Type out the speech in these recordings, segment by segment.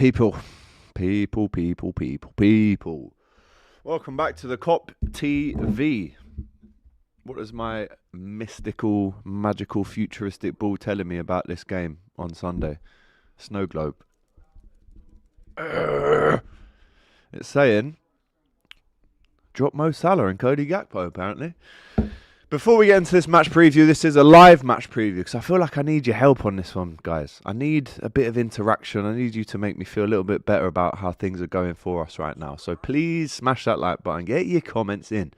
People. Welcome back to the Kop TV. What is my mystical, magical, futuristic ball telling me about this game on Sunday? Snow globe. It's saying, drop Mo Salah and Cody Gakpo, apparently. Before we get into this match preview, this is a live match preview because I feel like I need your help on this one, guys. I need a bit of interaction. I need you to make me feel a little bit better about how things are going for us right now. So please smash that like button, get your comments in,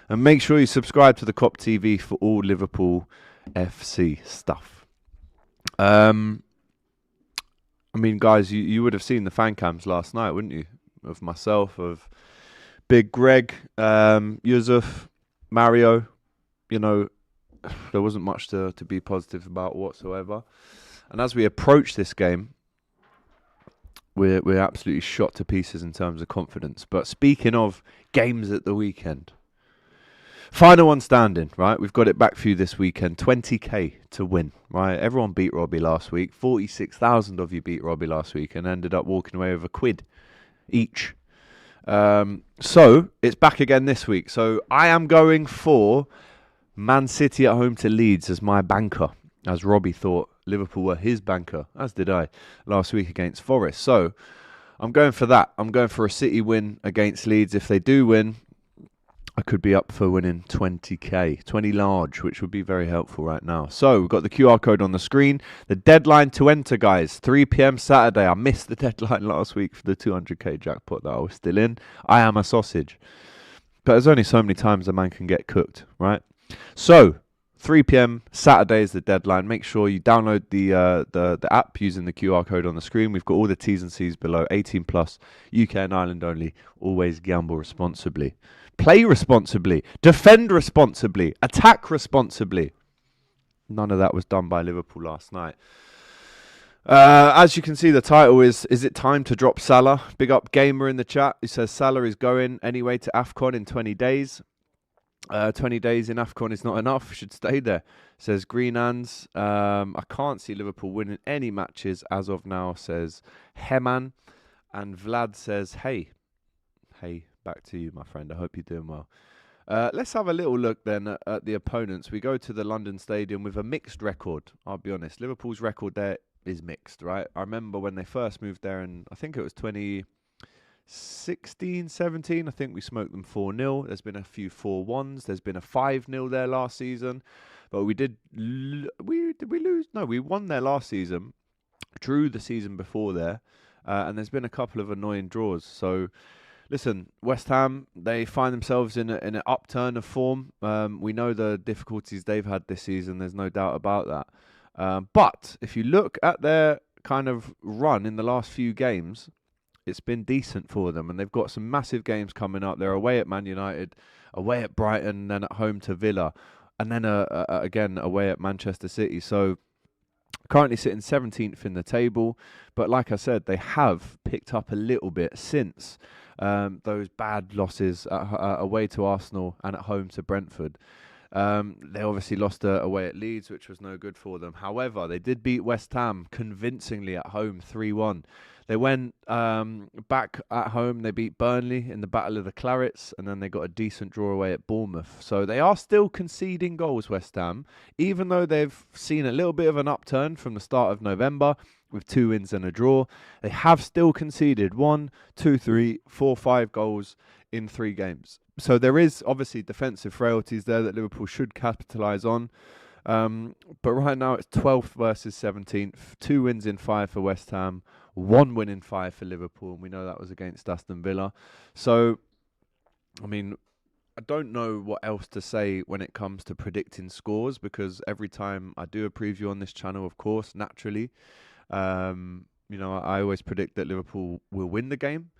and make sure you subscribe to the Kop TV for all Liverpool FC stuff. I mean, guys, you would have seen the fan cams last night, wouldn't you? Of myself, of Big Greg, Yusuf, Mario. You know, there wasn't much to be positive about whatsoever. And as we approach this game, we're absolutely shot to pieces in terms of confidence. But speaking of games at the weekend, final one standing, right? We've got it back for you this weekend. 20k to win, right? Everyone beat Robbie last week. 46,000 of you beat Robbie last week and ended up walking away with £1 each. So it's back again this week. So I am going for Man City at home to Leeds as my banker, as Robbie thought Liverpool were his banker, as did I last week against Forest. So I'm going for that. I'm going for a City win against Leeds. If they do win, I could be up for winning 20k, 20 large, which would be very helpful right now. So we've got the QR code on the screen. The deadline to enter, guys, 3 p.m. Saturday. I missed the deadline last week for the 200k jackpot that I was still in. I am a sausage. But there's only so many times a man can get cooked, right? So 3 p.m. Saturday is the deadline. Make sure you download the app using the QR code on the screen. We've got all the T's and C's below. 18 plus, UK and Ireland only. Always gamble responsibly. Play responsibly. Defend responsibly. Attack responsibly. None of that was done by Liverpool last night. As you can see, the title is it time to drop Salah? Big up Gamer in the chat. He says Salah is going anyway to AFCON in 20 days. 20 days in AFCON is not enough. Should stay there. Says Green Hands. I can't see Liverpool winning any matches as of now, says Heman. And Vlad says, hey, back to you, my friend. I hope you're doing well. Let's have a little look then at the opponents. We go to the London Stadium with a mixed record. I'll be honest. Liverpool's record there is mixed, right? I remember when they first moved there, and I think it was 2016, 17. I think we smoked them 4-0. There's been a few 4-1s. There's been a 5-0 there last season. But did we lose? No, we won there last season. Drew the season before there. And there's been a couple of annoying draws. So listen, West Ham, they find themselves in an upturn of form. We know the difficulties they've had this season. There's no doubt about that. But if you look at their kind of run in the last few games, it's been decent for them. And they've got some massive games coming up. They're away at Man United, away at Brighton, then at home to Villa, and then again away at Manchester City. So currently sitting 17th in the table. But like I said, they have picked up a little bit since those bad losses away to Arsenal and at home to Brentford. They obviously lost away at Leeds, which was no good for them. However, they did beat West Ham convincingly at home 3-1. They went back at home. They beat Burnley in the Battle of the Clarets, and then they got a decent draw away at Bournemouth. So they are still conceding goals, West Ham, even though they've seen a little bit of an upturn from the start of November with 2 wins and a draw. They have still conceded 1, 2, 3, 4, 5 goals in 3 games. So there is obviously defensive frailties there that Liverpool should capitalise on. But right now it's 12th versus 17th. 2 wins in 5 for West Ham. 1 win in 5 for Liverpool. And we know that was against Aston Villa. So, I mean, I don't know what else to say when it comes to predicting scores, because every time I do a preview on this channel, of course, naturally, I always predict that Liverpool will win the game.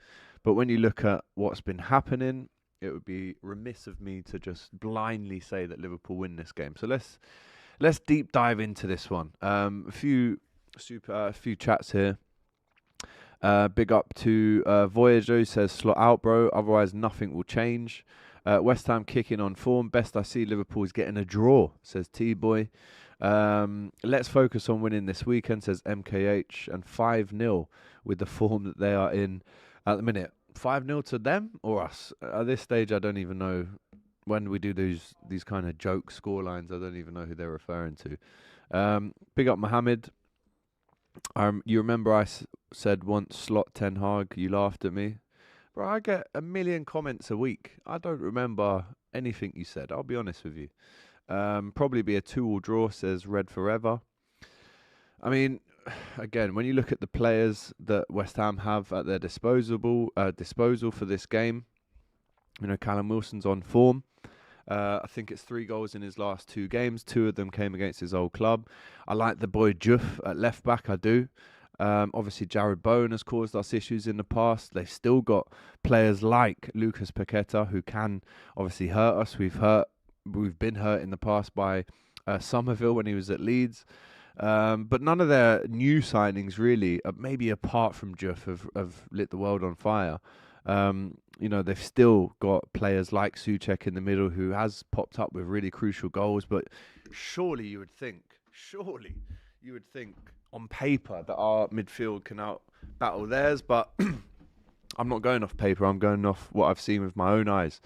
But when you look at what's been happening, it would be remiss of me to just blindly say that Liverpool win this game. So let's deep dive into this one. A few chats here. Big up to Voyager, who says slot out, bro. Otherwise, nothing will change. West Ham kicking on form. Best I see Liverpool is getting a draw, says T-Boy. Let's focus on winning this weekend, says MKH. And 5-0 with the form that they are in at the minute. 5-0 to them or us? At this stage, I don't even know. When we do these kind of joke scorelines, I don't even know who they're referring to. Big up Mohammed. You remember I said once, slot Ten Hag, you laughed at me. Bro, I get a million comments a week. I don't remember anything you said, I'll be honest with you. Probably be a 2-2 draw, says Red Forever. I mean, again, when you look at the players that West Ham have at their disposal for this game, you know, Callum Wilson's on form. I think it's 3 goals in his last 2 games. 2 of them came against his old club. I like the boy Juff at left back, I do. Obviously, Jared Bowen has caused us issues in the past. They've still got players like Lucas Paqueta who can obviously hurt us. We've been hurt in the past by Somerville when he was at Leeds. But none of their new signings really, maybe apart from Juff, have lit the world on fire. You know, they've still got players like Souček in the middle who has popped up with really crucial goals. But surely you would think on paper that our midfield can out-battle theirs. But I'm not going off paper. I'm going off what I've seen with my own eyes.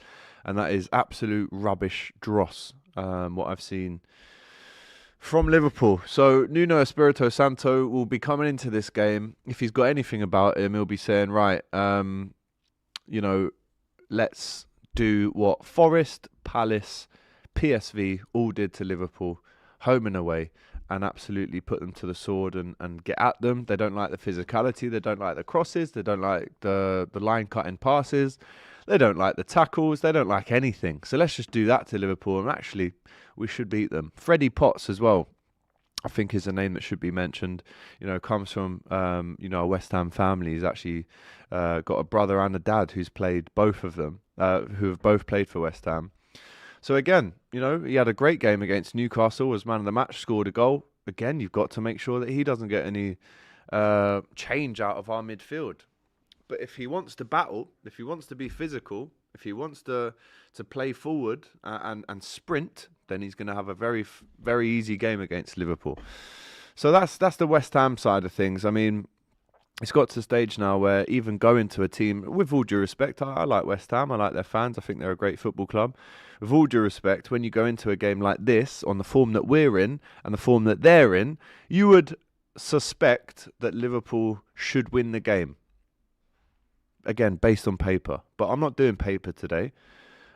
And that is absolute rubbish dross, what I've seen from Liverpool. So Nuno Espirito Santo will be coming into this game. If he's got anything about him, he'll be saying, right, you know, let's do what Forest, Palace, PSV all did to Liverpool, home and away, and absolutely put them to the sword and get at them. They don't like the physicality. They don't like the crosses. They don't like the line-cutting passes. They don't like the tackles. They don't like anything. So let's just do that to Liverpool, and actually, we should beat them. Freddie Potts as well, I think, is a name that should be mentioned. You know, comes from, you know, a West Ham family. He's actually got a brother and a dad who's played both of them, who have both played for West Ham. So again, you know, he had a great game against Newcastle, was man of the match, scored a goal. Again, you've got to make sure that he doesn't get any change out of our midfield. But if he wants to battle, if he wants to be physical, if he wants to play forward and sprint, then he's going to have a very, very easy game against Liverpool. So that's the West Ham side of things. I mean, it's got to the stage now where even going to a team, with all due respect, I like West Ham, I like their fans, I think they're a great football club. With all due respect, when you go into a game like this, on the form that we're in and the form that they're in, you would suspect that Liverpool should win the game. Again, based on paper. But I'm not doing paper today.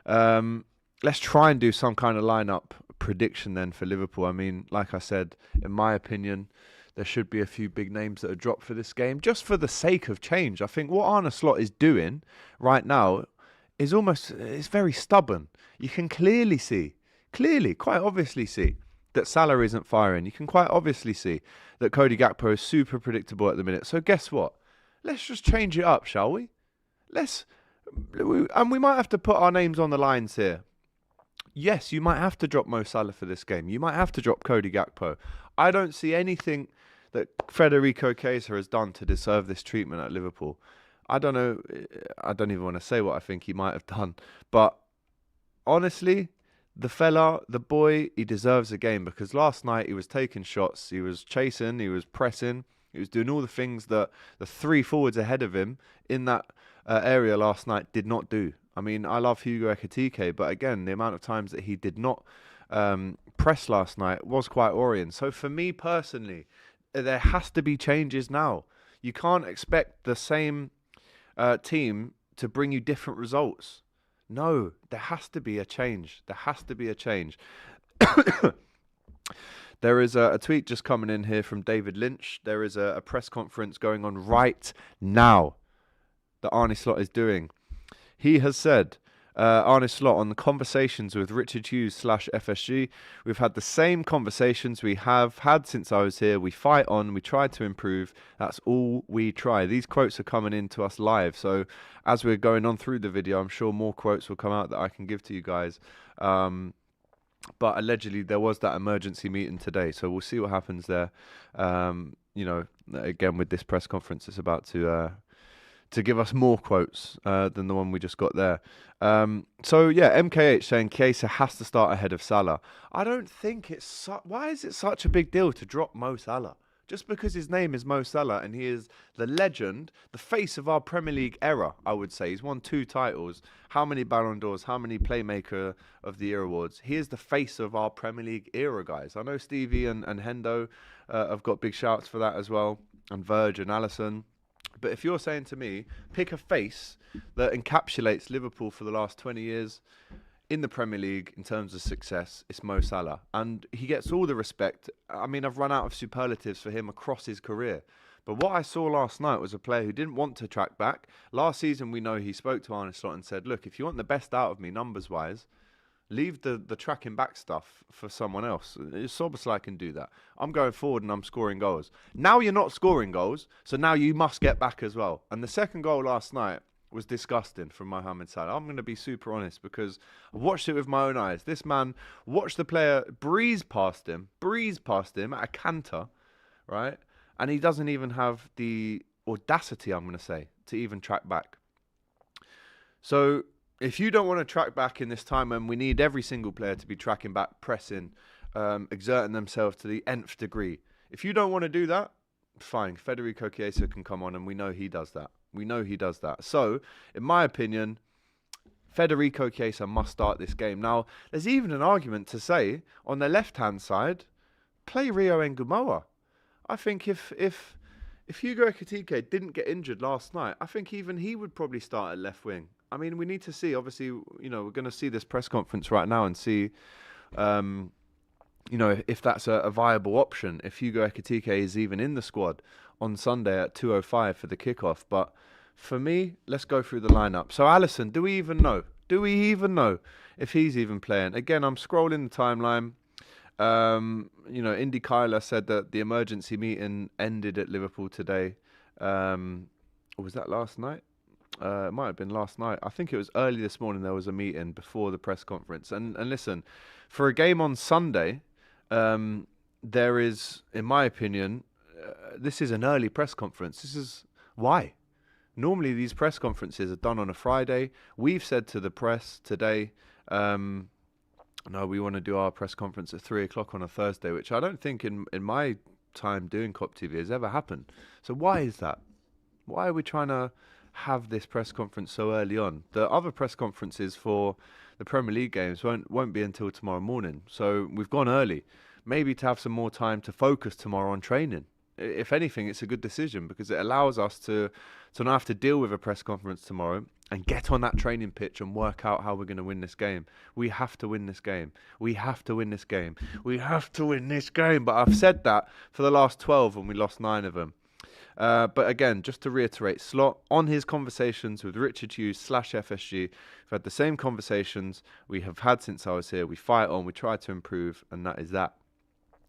Let's try and do some kind of lineup prediction then for Liverpool. I mean, like I said, in my opinion, there should be a few big names that are dropped for this game, just for the sake of change. I think what Arne Slot is doing right now is it's very stubborn. You can quite obviously see that Salah isn't firing. You can quite obviously see that Cody Gakpo is super predictable at the minute. So guess what? Let's just change it up, shall we? And we might have to put our names on the lines here. Yes, you might have to drop Mo Salah for this game. You might have to drop Cody Gakpo. I don't see anything that Federico Chiesa has done to deserve this treatment at Liverpool. I don't know. I don't even want to say what I think he might have done. But honestly, the boy, he deserves a game, because last night he was taking shots, he was chasing, he was pressing, he was doing all the things that the 3 forwards ahead of him in that area last night did not do. I mean, I love Hugo Ekitike, but again, the amount of times that he did not press last night was quite worrying. So for me personally, there has to be changes now. You can't expect the same team to bring you different results. No, there has to be a change. There has to be a change. There is a tweet just coming in here from David Lynch. There is a press conference going on right now that Arne Slot is doing. He has said, Arne Slot, on the conversations with Richard Hughes / FSG, we've had the same conversations we have had since I was here. We fight on, we try to improve. That's all we try. These quotes are coming in to us live. So as we're going on through the video, I'm sure more quotes will come out that I can give to you guys. But allegedly there was that emergency meeting today. So we'll see what happens there. You know, again, with this press conference, it's about to to give us more quotes than the one we just got there. So yeah, MKH saying Chiesa has to start ahead of Salah. I don't think it's why is it such a big deal to drop Mo Salah? Just because his name is Mo Salah and he is the legend, the face of our Premier League era, I would say. He's won 2 titles. How many Ballon d'Ors? How many Playmaker of the Year awards? He is the face of our Premier League era, guys. I know Stevie and Hendo have got big shouts for that as well, and Verge and Alisson. But if you're saying to me, pick a face that encapsulates Liverpool for the last 20 years in the Premier League in terms of success, it's Mo Salah. And he gets all the respect. I mean, I've run out of superlatives for him across his career. But what I saw last night was a player who didn't want to track back. Last season, we know he spoke to Arne Slot and said, look, if you want the best out of me numbers-wise, leave the tracking back stuff for someone else. Szoboszlai can do that. I'm going forward and I'm scoring goals. Now you're not scoring goals, so now you must get back as well. And the second goal last night was disgusting from Mohamed Salah. I'm going to be super honest because I watched it with my own eyes. This man watched the player breeze past him at a canter, right? And he doesn't even have the audacity, I'm going to say, to even track back. So if you don't want to track back in this time when we need every single player to be tracking back, pressing, exerting themselves to the nth degree, if you don't want to do that, fine. Federico Chiesa can come on and we know he does that. So, in my opinion, Federico Chiesa must start this game. Now, there's even an argument to say, on the left-hand side, play Rio Ngumoa. I think if Hugo Ekitike didn't get injured last night, I think even he would probably start at left wing. I mean, we need to see, obviously, you know, we're going to see this press conference right now and see, you know, if that's a viable option, if Hugo Ekitike is even in the squad on Sunday at 2:05 for the kickoff. But for me, let's go through the lineup. So Alisson, do we even know? If he's even playing? Again, I'm scrolling the timeline. You know, Indy Kyler said that the emergency meeting ended at Liverpool today. Or was that last night? It might have been last night. I think it was early this morning. There was a meeting before the press conference. And listen, for a game on Sunday, there is, in my opinion, this is an early press conference. This is why. Normally, these press conferences are done on a Friday. We've said to the press today, no, we want to do our press conference at 3 o'clock on a Thursday, which I don't think in my time doing Kop TV has ever happened. So why is that? Why are we trying to have this press conference so early on? The other press conferences for the Premier League games won't be until tomorrow morning. So we've gone early, maybe to have some more time to focus tomorrow on training. If anything, it's a good decision because it allows us to not have to deal with a press conference tomorrow and get on that training pitch and work out how we're going to win this game. We have to win this game. We have to win this game. We have to win this game. But I've said that for the last 12 and we lost 9 of them. But again, just to reiterate, Slot, on his conversations with Richard Hughes /FSG, we've had the same conversations we have had since I was here. We fight on, we try to improve, and that is that.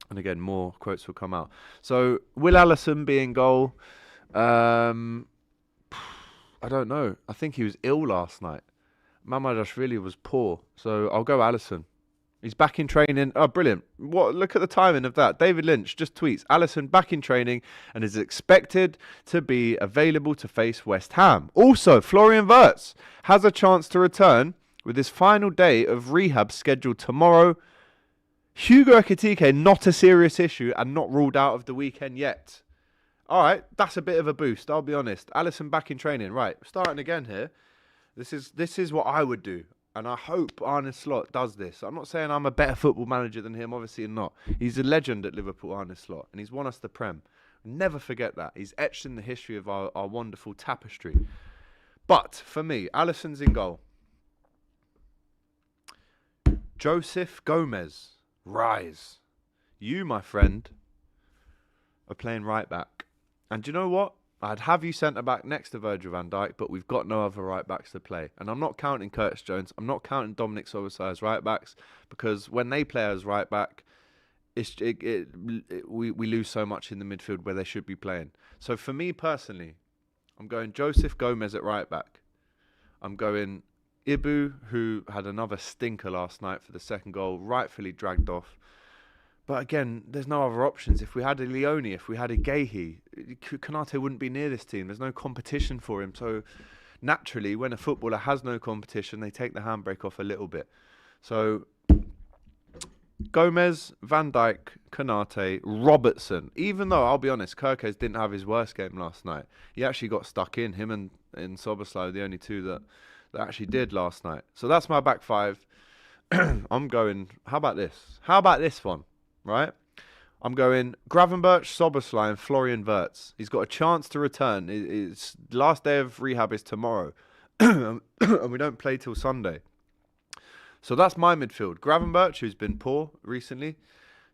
And again, more quotes will come out. So, will Alisson be in goal? I don't know. I think he was ill last night. Mamardashvili was poor. So, I'll go Alisson. He's back in training. Oh, brilliant. Look at the timing of that. David Lynch just tweets, Alisson back in training and is expected to be available to face West Ham. Also, Florian Wirtz has a chance to return with his final day of rehab scheduled tomorrow. Hugo Ekitike, not a serious issue and not ruled out of the weekend yet. All right, that's a bit of a boost, I'll be honest. Alisson back in training. Right, starting again here. This is what I would do. And I hope Arne Slot does this. I'm not saying I'm a better football manager than him, obviously not. He's a legend at Liverpool, Arne Slot, and he's won us the Prem. Never forget that. He's etched in the history of our wonderful tapestry. But, for me, Alisson's in goal. Joseph Gomez, rise. You, my friend, are playing right back. And do you know what? I'd have you centre back next to Virgil van Dijk, but we've got no other right backs to play. And I'm not counting Curtis Jones. I'm not counting Dominic Szoboszlai as right backs because when they play as right back, we lose so much in the midfield where they should be playing. So for me personally, I'm going Joseph Gomez at right back. I'm going Ibu, who had another stinker last night for the second goal, rightfully dragged off. But again, there's no other options. If we had a Leone, if we had a Gahey, Konate wouldn't be near this team. There's no competition for him. So naturally, when a footballer has no competition, they take the handbrake off a little bit. So Gomez, Van Dijk, Konate, Robertson. Even though, I'll be honest, Kirkes didn't have his worst game last night. He actually got stuck in. Him and Szoboszlai are the only two that actually did last night. So that's my back five. I'm going, how about this? How about this one? Right? I'm going Gravenberch, Szoboszlai, and Florian Wirtz. He's got a chance to return. His last day of rehab is tomorrow. And we don't play till Sunday. So that's my midfield. Gravenberch, who's been poor recently.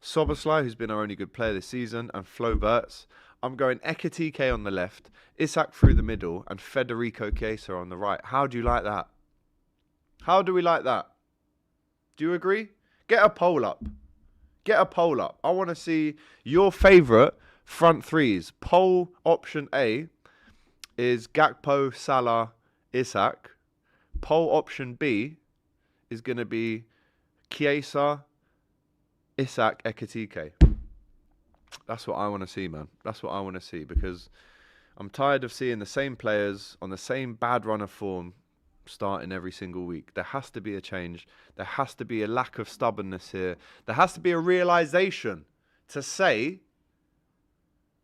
Szoboszlai, who's been our only good player this season. And Flo Wirtz. I'm going Ekitike on the left. Isak through the middle. And Federico Chiesa on the right. How do you like that? How do we like that? Do you agree? Get a poll up. Get a poll up. I want to see your favourite front threes. Poll option A is Gakpo, Salah, Isak. Poll option B is going to be Chiesa, Isak, Ekitike. That's what I want to see, man. That's what I want to see, because I'm tired of seeing the same players on the same bad run of form starting every single week. There has to be a change. There has to be a lack of stubbornness here. There has to be a realization to say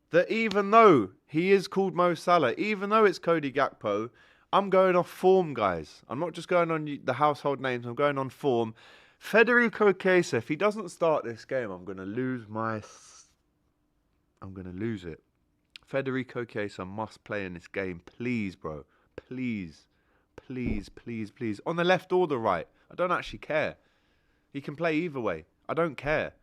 that even though he is called Mo Salah, even though it's Cody Gakpo, I'm going off form, guys. I'm not just going on the household names. I'm going on form. Federico Chiesa, if he doesn't start this game, I'm going to lose it. Federico Chiesa must play in this game. Please, bro. Please. Please, please, please. On the left or the right. I don't actually care. He can play either way. I don't care.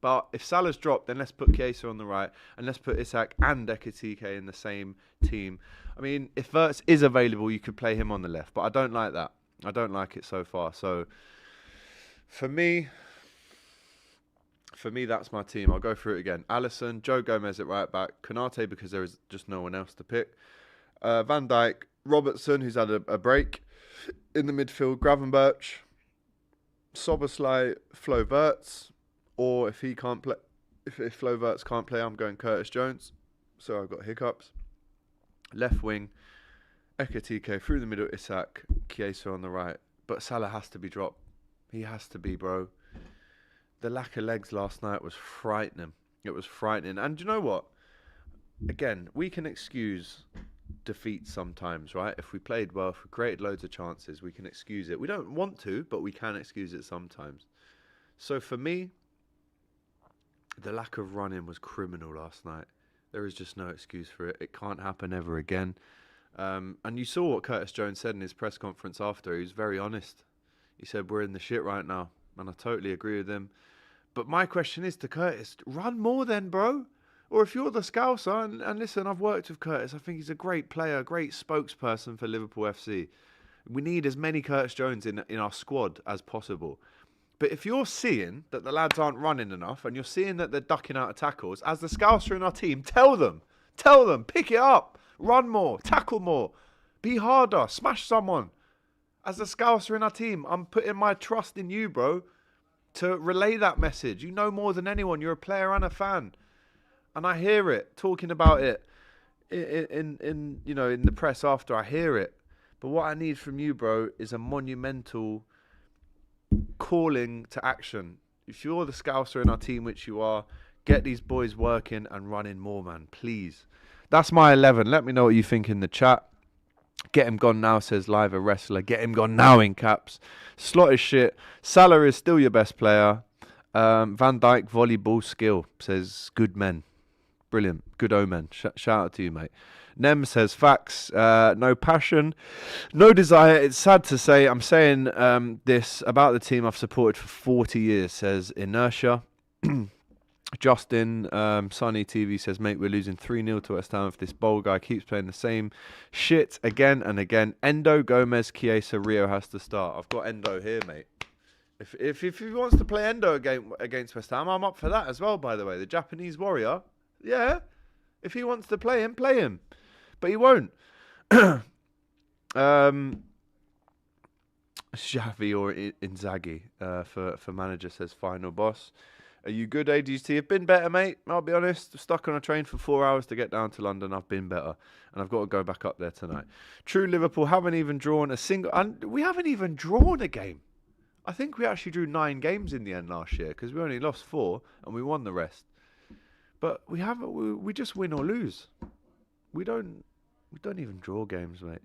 But if Salah's dropped, then let's put Chiesa on the right. And let's put Isak and Ekitike in the same team. I mean, if Wirtz is available, you could play him on the left. But I don't like that. I don't like it so far. So, for me, that's my team. I'll go through it again. Alisson, Joe Gomez at right back. Konate, because there is just no one else to pick. Van Dijk, Robertson, who's had a break in the midfield. Gravenberch, Szoboszlai, Flo Wirtz. Or if he can't play, if Flo Wirtz can't play, I'm going Curtis Jones. So I've got hiccups. Left wing, Ekitike through the middle, Isak, Chiesa on the right. But Salah has to be dropped. He has to be, bro. The lack of legs last night was frightening. It was frightening. And do you know what? Again, we can excuse defeat sometimes, right? If we played well, if we created loads of chances, we can excuse it. We don't want to, but we can excuse it sometimes. So for me, the lack of running was criminal last night. There is just no excuse for it. It can't happen ever again. And you saw what Curtis Jones said in his press conference after. He was very honest. He said, we're in the shit right now. And I totally agree with him. But my question is to Curtis, run more then, bro. Or if you're the Scouser, and listen, I've worked with Curtis. I think he's a great player, a great spokesperson for Liverpool FC. We need as many Curtis Jones in our squad as possible. But if you're seeing that the lads aren't running enough, and you're seeing that they're ducking out of tackles, as the Scouser in our team, tell them, pick it up, run more, tackle more, be harder, smash someone. As the Scouser in our team, I'm putting my trust in you, bro, to relay that message. You know more than anyone. You're a player and a fan. And I hear it, talking about it in the press after. I hear it. But what I need from you, bro, is a monumental calling to action. If you're the Scouser in our team, which you are, get these boys working and running more, man. Please. That's my 11. Let me know what you think in the chat. Get him gone now, says Live a Wrestler. Get him gone now in caps. Slot is shit. Salah is still your best player. Van Dijk, volleyball skill, says Good Men. Brilliant. Good omen. Shout out to you, mate. Nem says facts. No passion. No desire. It's sad to say. I'm saying this about the team I've supported for 40 years, says Inertia. Justin, Sunny TV says, mate, we're losing 3-0 to West Ham if this bowl guy keeps playing the same shit again and again. Endo, Gomez, Chiesa, Rio has to start. I've got Endo here, mate. If he wants to play Endo against West Ham, I'm up for that as well, by the way. The Japanese warrior. Yeah. If he wants to play him, play him. But he won't. Xavi or Inzaghi for manager, says Final Boss. Are you good, AGT? I've been better, mate. I'll be honest. Stuck on a train for 4 hours to get down to London. I've been better. And I've got to go back up there tonight. True Liverpool haven't even drawn a single... And we haven't even drawn a game. I think we actually drew 9 games in the end last year because we only lost 4 and we won the rest. But we haven't. We just win or lose. We don't even draw games, mate.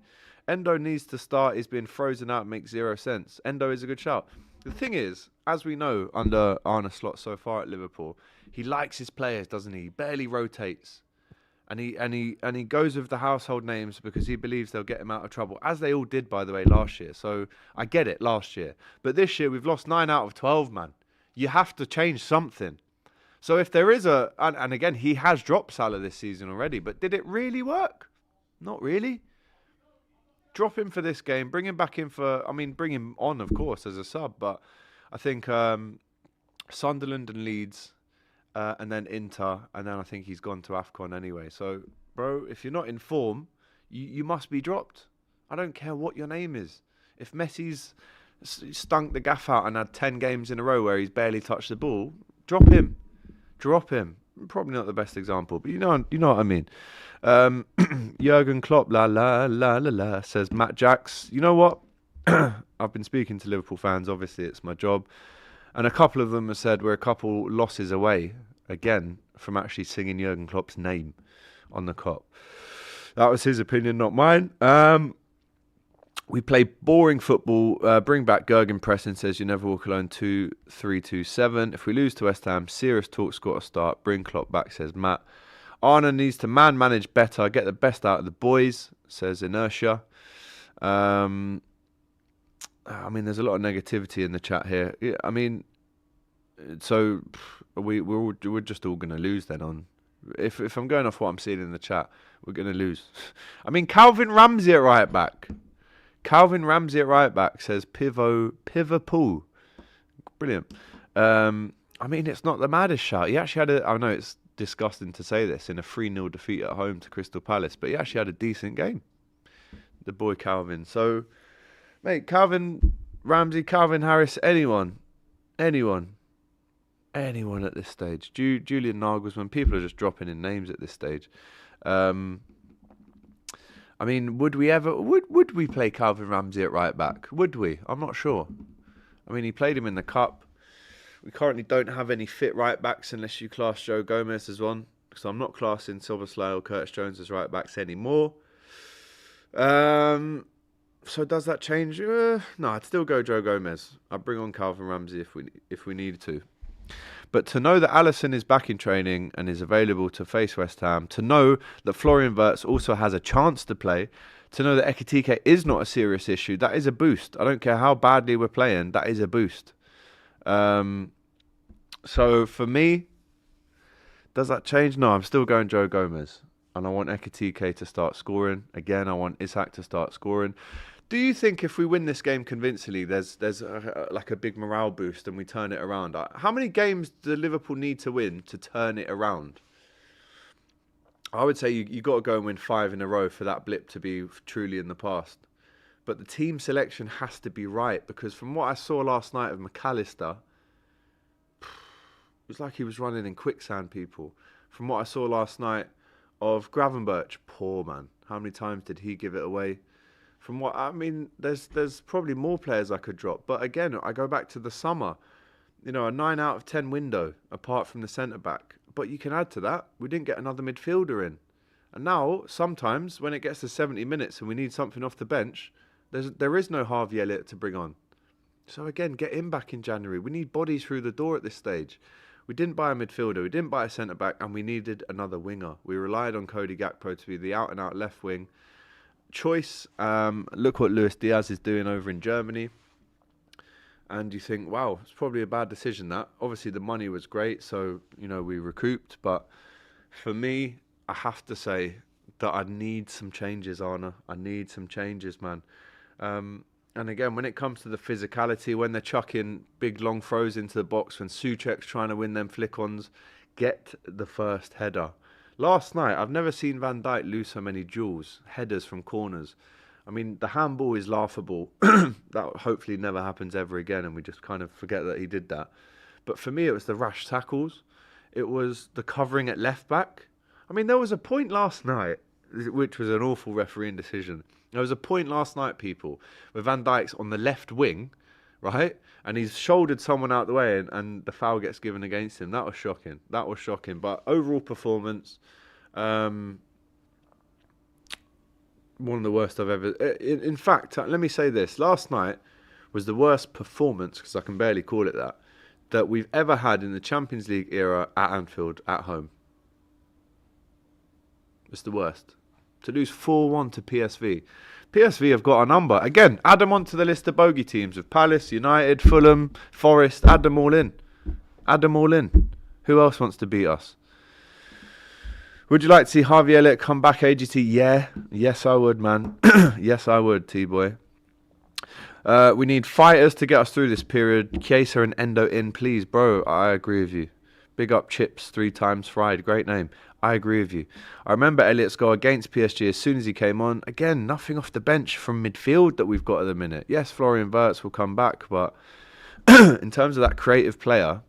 Endo needs to start. He's been frozen out. Makes 0 sense. Endo is a good shout. The thing is, as we know under Arne Slot so far at Liverpool, he likes his players, doesn't he? He barely rotates, and he goes with the household names because he believes they'll get him out of trouble, as they all did, by the way, last year. So I get it last year, but this year we've lost 9 out of 12, man. You have to change something. So if there is and again, he has dropped Salah this season already, but did it really work? Not really. Drop him for this game. Bring him back in bring him on, of course, as a sub. But I think Sunderland and Leeds, and then Inter, and then I think he's gone to AFCON anyway. So, bro, if you're not in form, you must be dropped. I don't care what your name is. If Messi's stunk the gaff out and had 10 games in a row where he's barely touched the ball, drop him. Drop him. Probably not the best example, but you know what I mean. Jurgen Klopp, la la la la la, says Matt Jacks. You know what? I've been speaking to Liverpool fans. Obviously, it's my job, and a couple of them have said we're a couple losses away again from actually singing Jurgen Klopp's name on the Kop. That was his opinion, not mine. We play boring football. Bring back Gergen Preston, says you never walk alone. 2-3-2-7. If we lose to West Ham, serious talk's got to start. Bring Klopp back, says Matt. Arne needs to manage better, get the best out of the boys, says Inertia. I mean, there's a lot of negativity in the chat here. I mean, so we're just all going to lose then. On if I'm going off what I'm seeing in the chat, we're going to lose. I mean, Calvin Ramsey at right back. Calvin Ramsey at right back, says Pivopool. Brilliant. I mean, it's not the maddest shout. He actually had I know it's disgusting to say this, in a 3-0 defeat at home to Crystal Palace, but he actually had a decent game. The boy Calvin. So, mate, Calvin Ramsey, Calvin Harris, anyone at this stage. Julian Nagelsmann, people are just dropping in names at this stage. I mean, would we play Calvin Ramsey at right back? Would we? I'm not sure. I mean, he played him in the cup. We currently don't have any fit right backs unless you class Joe Gomez as one. So I'm not classing Szoboszlai or Curtis Jones as right backs anymore. So does that change? No, I'd still go Joe Gomez. I'd bring on Calvin Ramsey if we needed to. But to know that Alisson is back in training and is available to face West Ham, to know that Florian Wirtz also has a chance to play, to know that Ekitike is not a serious issue, that is a boost. I don't care how badly we're playing, that is a boost. So for me, does that change? No, I'm still going Joe Gomez. And I want Ekitike to start scoring. Again, I want Isak to start scoring. Do you think if we win this game convincingly, there's like a big morale boost and we turn it around? How many games do Liverpool need to win to turn it around? I would say you got to go and win 5 in a row for that blip to be truly in the past. But the team selection has to be right, because from what I saw last night of McAllister, it was like he was running in quicksand, people. From what I saw last night of Gravenberch, poor man. How many times did he give it away? From what I mean, there's probably more players I could drop. But again, I go back to the summer. You know, a 9 out of 10 window, apart from the centre-back. But you can add to that, we didn't get another midfielder in. And now, sometimes, when it gets to 70 minutes and we need something off the bench, there is no Harvey Elliott to bring on. So again, get him back in January. We need bodies through the door at this stage. We didn't buy a midfielder, we didn't buy a centre-back, and we needed another winger. We relied on Cody Gakpo to be the out-and-out left wing choice. Look what Luis Diaz is doing over in Germany. And you think, wow, it's probably a bad decision that. Obviously, the money was great, so, you know, we recouped. But for me, I have to say that I need some changes, Arne. I need some changes, man. And again, when it comes to the physicality, when they're chucking big long throws into the box, when Souček's trying to win them flick-ons, get the first header. Last night, I've never seen Van Dijk lose so many duels, headers from corners. I mean, the handball is laughable. That hopefully never happens ever again, and we just kind of forget that he did that. But for me, it was the rash tackles. It was the covering at left back. I mean, there was a point last night, which was an awful refereeing decision. There was a point last night, people, where Van Dijk's on the left wing, right? And he's shouldered someone out the way and the foul gets given against him. That was shocking. That was shocking. But overall performance, one of the worst I've ever... In fact, let me say this. Last night was the worst performance, because I can barely call it that we've ever had in the Champions League era at Anfield, at home. It's the worst. To lose 4-1 to PSV. PSV have got a number. Again, add them onto the list of bogey teams of Palace, United, Fulham, Forest. Add them all in. Add them all in. Who else wants to beat us? Would you like to see Harvey Elliott come back, AGT? Yeah. Yes, I would, man. Yes, I would, T-boy. We need fighters to get us through this period. Chiesa and Endo in, please. Bro, I agree with you. Big up Chips, 3 times fried. Great name. I agree with you. I remember Elliott's goal against PSG as soon as he came on. Again, nothing off the bench from midfield that we've got at the minute. Yes, Florian Wirtz will come back, but in terms of that creative player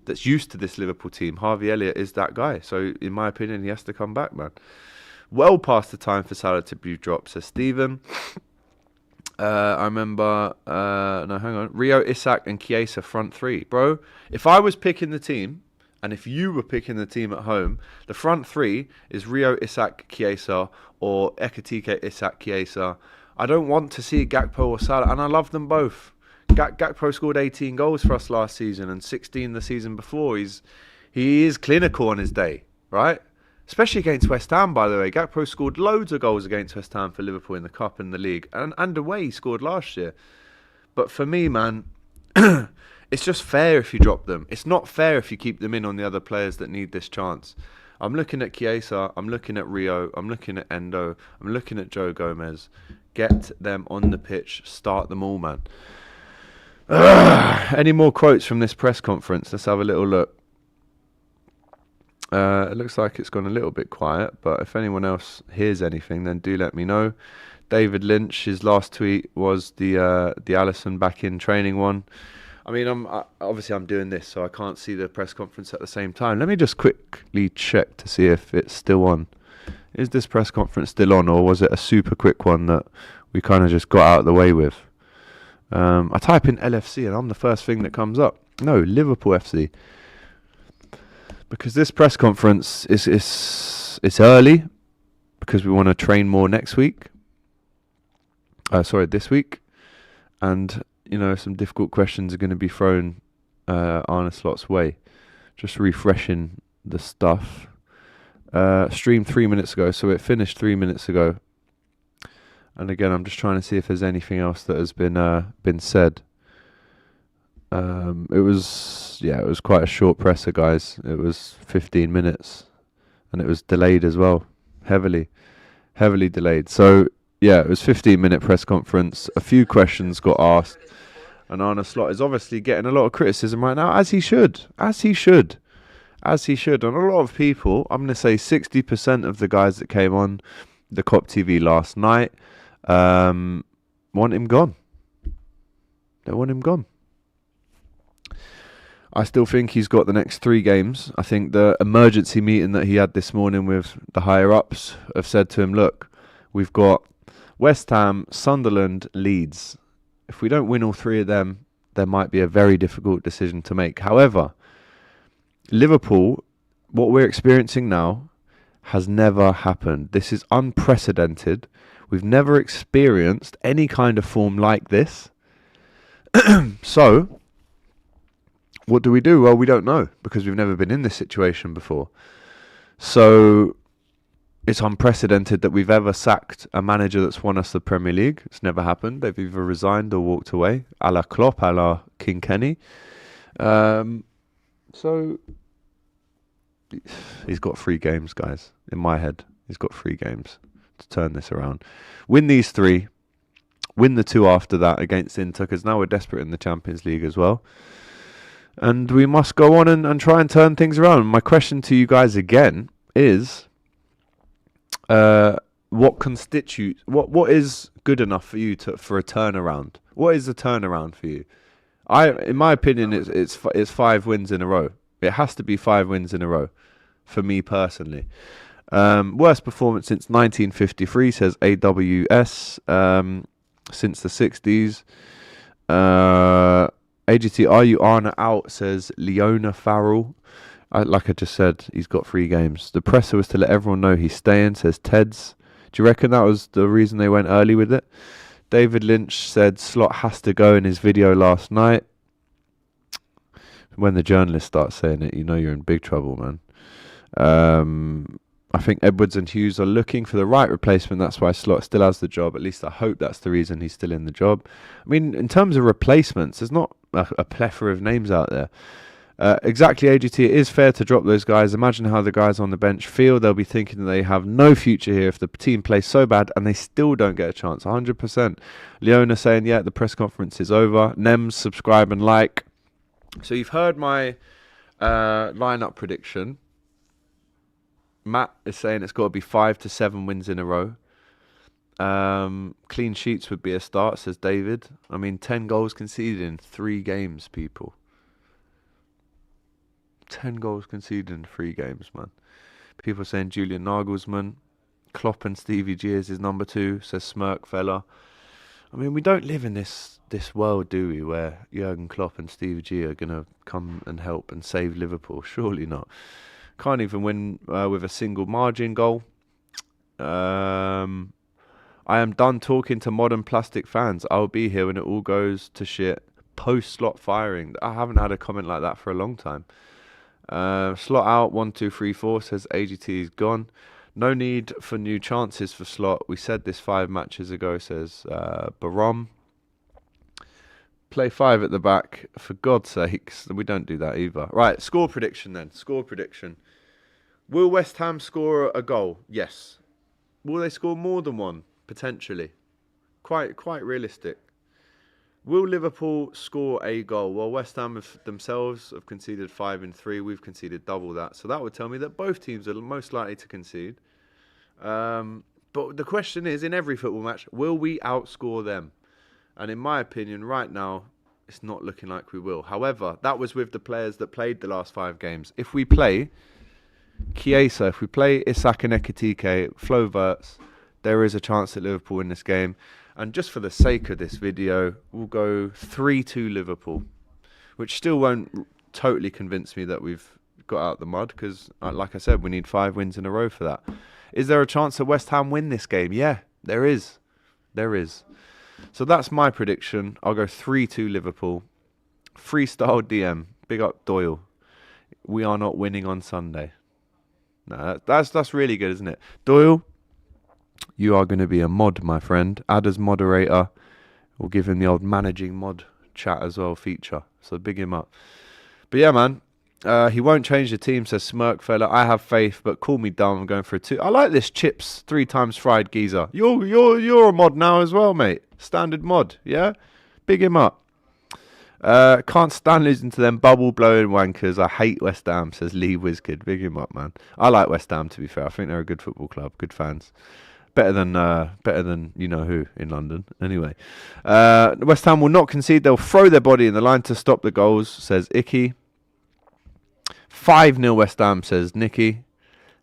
that's used to this Liverpool team, Harvey Elliott is that guy. So, in my opinion, he has to come back, man. Well past the time for Salah to be dropped, says Stephen. I remember, no, hang on. Rio, Isak and Chiesa front 3. Bro, if I was picking the team, and if you were picking the team at home, the front 3 is Rio, Isak, Chiesa, or Ekitike, Isak, Chiesa. I don't want to see Gakpo or Salah, and I love them both. Gakpo scored 18 goals for us last season and 16 the season before. He is clinical on his day, right? Especially against West Ham, by the way. Gakpo scored loads of goals against West Ham for Liverpool in the Cup and the League, and away he scored last year. But for me, man... It's just fair if you drop them. It's not fair if you keep them in on the other players that need this chance. I'm looking at Chiesa. I'm looking at Rio. I'm looking at Endo. I'm looking at Joe Gomez. Get them on the pitch. Start them all, man. Any more quotes from this press conference? Let's have a little look. It looks like it's gone a little bit quiet, but if anyone else hears anything, then do let me know. David Lynch, his last tweet was the Alisson back in training one. I mean, obviously I'm doing this, so I can't see the press conference at the same time. Let me just quickly check to see if it's still on. Is this press conference still on, or was it a super quick one that we kind of just got out of the way with? I type in LFC and I'm the first thing that comes up. No, Liverpool FC. Because this press conference it's early, because we want to train more next week. This week. And... you know, some difficult questions are going to be thrown Arne Slot's way. Just refreshing the stuff. Streamed 3 minutes ago, so it finished 3 minutes ago. And again, I'm just trying to see if there's anything else that has been said. It was quite a short presser, guys. It was 15 minutes, and it was delayed as well, heavily delayed. So yeah, it was 15-minute press conference. A few questions got asked. And Arne Slot is obviously getting a lot of criticism right now, as he should. And a lot of people, I'm going to say 60% of the guys that came on the Kop TV last night want him gone. They want him gone. I still think he's got the next 3 games. I think the emergency meeting that he had this morning with the higher-ups have said to him, look, we've got West Ham, Sunderland, Leeds. If we don't win all 3 of them, there might be a very difficult decision to make. However, Liverpool, what we're experiencing now, has never happened. This is unprecedented. We've never experienced any kind of form like this. So, what do we do? Well, we don't know, because we've never been in this situation before. So... it's unprecedented that we've ever sacked a manager that's won us the Premier League. It's never happened. They've either resigned or walked away, a la Klopp, a la King Kenny. So he's got 3 games, guys. In my head, he's got 3 games to turn this around. Win these 3. Win the 2 after that against Inter, because now we're desperate in the Champions League as well. And we must go on and try and turn things around. My question to you guys again is... what is good enough for you for a turnaround? What is a turnaround for you? In my opinion, it's 5 wins in a row. It has to be 5 wins in a row, for me personally. Worst performance since 1953, says AWS. Since the 60s. AGT, are you on or out, says Leona Farrell. Like I just said, he's got 3 games. The presser was to let everyone know he's staying, says Teds. Do you reckon that was the reason they went early with it? David Lynch said Slot has to go in his video last night. When the journalist starts saying it, you know you're in big trouble, man. I think Edwards and Hughes are looking for the right replacement. That's why Slot still has the job. At least I hope that's the reason he's still in the job. I mean, in terms of replacements, there's not a plethora of names out there. Exactly, AGT, it is fair to drop those guys. Imagine how the guys on the bench feel. They'll be thinking that they have no future here if the team plays so bad and they still don't get a chance. 100%. Leona saying, yeah, the press conference is over. Nems, subscribe and like. So you've heard my lineup prediction. Matt is saying it's got to be 5 to 7 wins in a row. Clean sheets would be a start, says David. I mean, 10 goals conceded in 3 games, people. 10 goals conceded in 3 games, man. People saying Julian Nagelsmann. Klopp and Stevie G is his number 2, says Smirk Fella. I mean, we don't live in this world, do we, where Jurgen Klopp and Stevie G are going to come and help and save Liverpool? Surely not. Can't even win with a single margin goal. I am done talking to modern plastic fans. I'll be here when it all goes to shit. Post-Slot firing. I haven't had a comment like that for a long time. Slot out, 1, 2, 3, 4, says AGT is gone. No need for new chances for Slot. We said this 5 matches ago, says Barom. Play 5 at the back, for God's sakes. We don't do that either. Right, score prediction then. Score prediction. Will West Ham score a goal? Yes. Will they score more than one? Potentially. Quite realistic. Will Liverpool score a goal? Well, West Ham themselves have conceded 5 in 3. We've conceded double that. So that would tell me that both teams are most likely to concede. But the question is, in every football match, will we outscore them? And in my opinion, right now, it's not looking like we will. However, that was with the players that played the last 5 games. If we play Chiesa, if we play Isak and Ekitike, Flo Wirtz, there is a chance that Liverpool win this game. And just for the sake of this video, we'll go 3-2 Liverpool, which still won't totally convince me that we've got out the mud because, like I said, we need 5 wins in a row for that. Is there a chance that West Ham win this game? Yeah, there is. There is. So that's my prediction. I'll go 3-2 Liverpool. Freestyle DM. Big up Doyle. We are not winning on Sunday. No, that's really good, isn't it? Doyle, you are going to be a mod, my friend. Add as moderator. We'll give him the old managing mod chat as well feature. So big him up. But yeah, man. He won't change the team, says Smirk Fella. I have faith, but call me dumb. I'm going for a 2. I like this chips 3 times fried geezer. You're a mod now as well, mate. Standard mod, yeah? Big him up. Can't stand losing to them bubble blowing wankers. I hate West Ham, says Lee Wizkid. Big him up, man. I like West Ham, to be fair. I think they're a good football club, good fans. Better than you know who in London. Anyway, West Ham will not concede. They'll throw their body in the line to stop the goals, says Icky. 5-0 West Ham, says Nicky.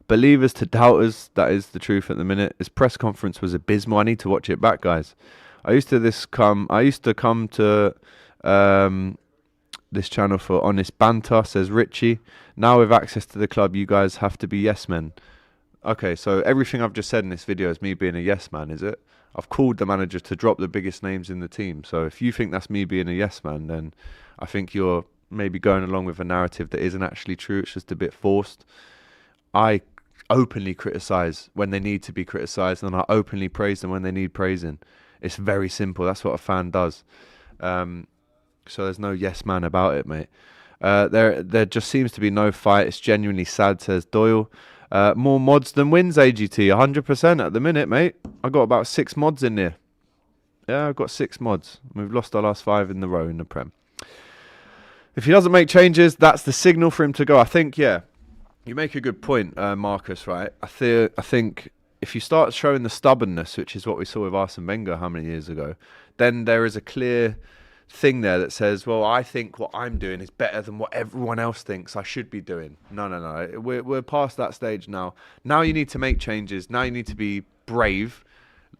Believers to doubters, that is the truth at the minute. His press conference was abysmal. I need to watch it back, guys. I used to come to this channel for honest banter, says Richie. Now with access to the club, you guys have to be yes men. Okay, so everything I've just said in this video is me being a yes man, is it? I've called the manager to drop the biggest names in the team. So if you think that's me being a yes man, then I think you're maybe going along with a narrative that isn't actually true. It's just a bit forced. I openly criticise when they need to be criticised, and I openly praise them when they need praising. It's very simple. That's what a fan does. So there's no yes man about it, mate. There just seems to be no fight. It's genuinely sad, says Doyle. More mods than wins, AGT. 100% at the minute, mate. I've got about 6 mods in there. Yeah, I've got 6 mods. We've lost our last 5 in the row in the Prem. If he doesn't make changes, that's the signal for him to go. I think, yeah, you make a good point, Marcus, right? I think if you start showing the stubbornness, which is what we saw with Arsene Wenger how many years ago, then there is a clear thing there that says, well, I think what I'm doing is better than what everyone else thinks I should be doing. No. We're past that stage now. Now you need to make changes. Now you need to be brave.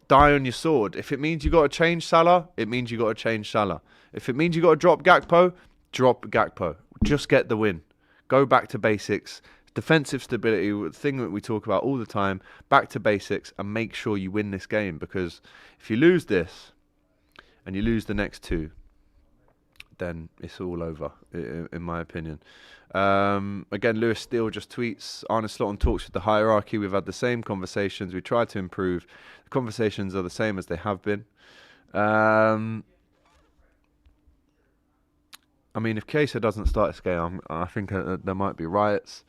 Die on your sword. If it means you got to change Salah, it means you got to change Salah. If it means you got to drop Gakpo, drop Gakpo. Just get the win. Go back to basics. Defensive stability, the thing that we talk about all the time. Back to basics and make sure you win this game, because if you lose this and you lose the next two, then it's all over, in my opinion. Again, Lewis Steele just tweets, Arne Slot talks with the hierarchy. We've had the same conversations. We try to improve. The conversations are the same as they have been. I mean, if Chiesa doesn't start this game, I think there might be riots.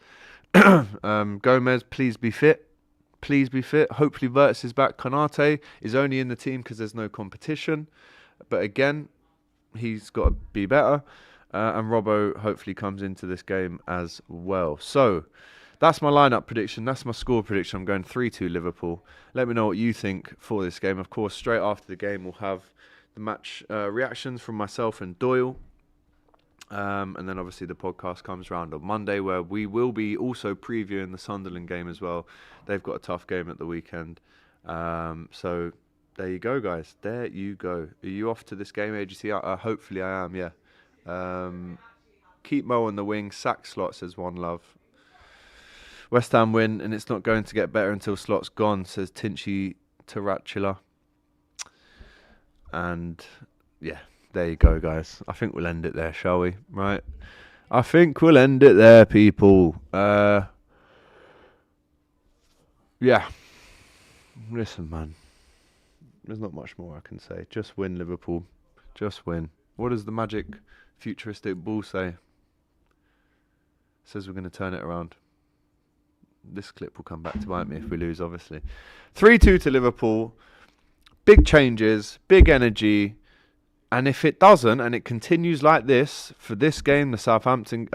Gomez, please be fit. Please be fit. Hopefully Wirtz is back. Konate is only in the team because there's no competition. But again, he's got to be better. And Robbo hopefully comes into this game as well. So that's my lineup prediction. That's my score prediction. I'm going 3-2 Liverpool. Let me know what you think for this game. Of course, straight after the game, we'll have the match reactions from myself and Doyle. And then obviously the podcast comes around on Monday, where we will be also previewing the Sunderland game as well. They've got a tough game at the weekend. So there you go, guys. There you go. Are you off to this game, AGT? Hopefully I am, yeah. Keep Mo on the wing. Sack Slot, says One Love. West Ham win, and it's not going to get better until Slot's gone, says Tinchy Tarantula. And yeah, there you go, guys. I think we'll end it there, shall we? Right? I think we'll end it there, people. Yeah. Listen, man. There's not much more I can say. Just win, Liverpool. Just win. What does the magic futuristic ball say? It says we're going to turn it around. This clip will come back to bite me if we lose, obviously. 3-2 to Liverpool. Big changes, big energy. And if it doesn't, and it continues like this for this game, the Southampton,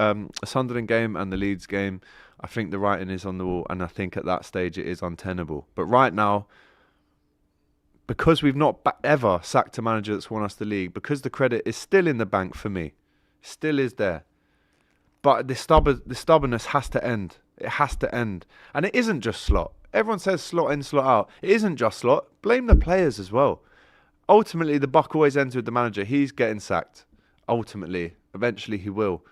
Sunderland game and the Leeds game, I think the writing is on the wall. And I think at that stage it is untenable. But right now, because we've not ever sacked a manager that's won us the league, because the credit is still in the bank for me, still is there. But the stubbornness has to end. It has to end. And it isn't just Slot. Everyone says Slot in, Slot out. It isn't just Slot. Blame the players as well. Ultimately, the buck always ends with the manager. He's getting sacked. Ultimately. Eventually he will.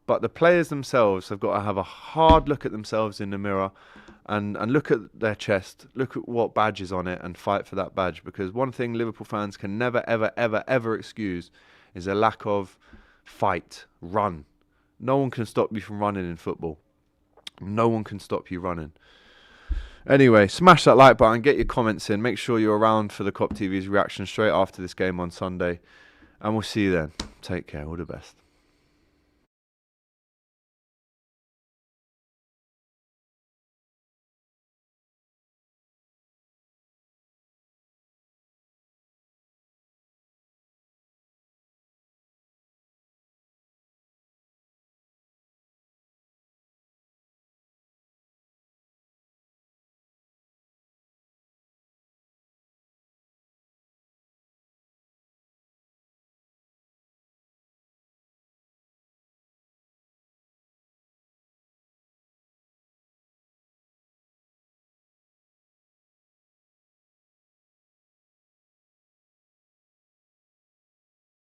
But the players themselves have got to have a hard look at themselves in the mirror and look at their chest, look at what badge is on it and fight for that badge. Because one thing Liverpool fans can never, ever, ever, ever excuse is a lack of fight, run. No one can stop you from running in football. No one can stop you running. Anyway, smash that like button, get your comments in. Make sure you're around for the Kop TV's reaction straight after this game on Sunday. And we'll see you then. Take care. All the best.